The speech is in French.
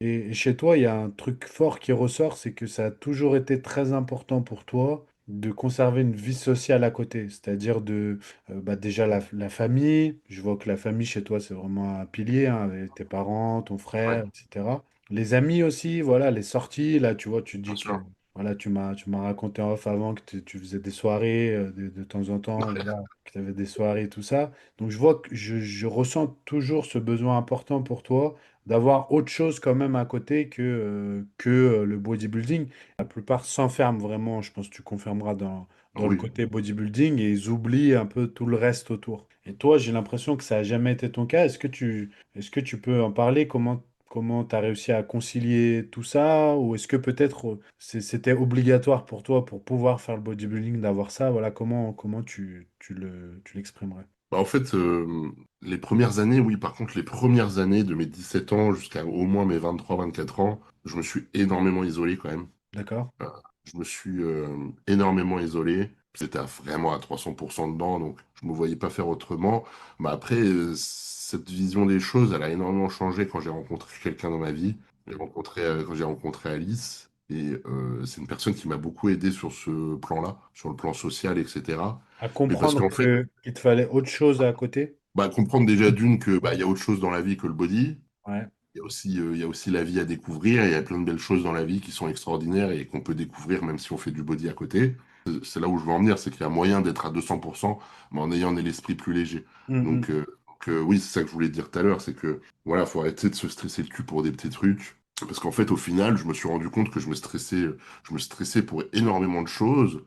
Et chez toi, il y a un truc fort qui ressort, c'est que ça a toujours été très important pour toi de conserver une vie sociale à côté. C'est-à-dire bah déjà la famille. Je vois que la famille chez toi, c'est vraiment un pilier, hein, avec tes parents, ton Ouais, frère, etc. Les amis aussi, voilà, les sorties. Là, tu vois, tu bien dis que, sûr. voilà, tu m'as raconté en off avant que tu faisais des soirées de temps en temps, voilà, que tu avais des soirées, tout ça. Donc, je vois que je ressens toujours ce besoin important pour toi d'avoir autre chose quand même à côté que le bodybuilding. La plupart s'enferment vraiment, je pense que tu confirmeras Ah dans le oui. côté bodybuilding et ils oublient un peu tout le reste autour. Et toi, j'ai l'impression que ça n'a jamais été ton cas. Est-ce que tu peux en parler? Comment tu as réussi à concilier tout ça? Ou est-ce que peut-être c'était obligatoire pour toi pour pouvoir faire le bodybuilding d'avoir ça? Voilà, comment tu l'exprimerais? Bah, en fait, les premières années, oui, par contre, les premières années de mes 17 ans jusqu'à au moins mes 23 24 ans, je me suis énormément isolé quand même. D'accord? Euh, je me suis énormément isolé. C'était vraiment à 300% dedans, donc je me voyais pas faire autrement. Mais après, cette vision des choses, elle a énormément changé quand j'ai rencontré quelqu'un dans ma vie. Quand j'ai rencontré Alice, et c'est une personne qui m'a beaucoup aidé sur ce plan-là, sur le plan social, etc. À Mais parce comprendre qu'en fait, qu'il te fallait autre chose à côté? bah, comprendre déjà d'une que bah, il y a autre chose dans la vie que le body. Ouais. Il y a aussi la vie à découvrir. Il y a plein de belles choses dans la vie qui sont extraordinaires et qu'on peut découvrir même si on fait du body à côté. C'est là où je veux en venir, c'est qu'il y a moyen d'être à 200%, mais en ayant l'esprit plus léger. Mhm. Oui, c'est ça que je voulais te dire tout à l'heure, c'est que voilà, faut arrêter de se stresser le cul pour des petits trucs. Parce qu'en fait, au final, je me suis rendu compte que je me stressais pour énormément de choses.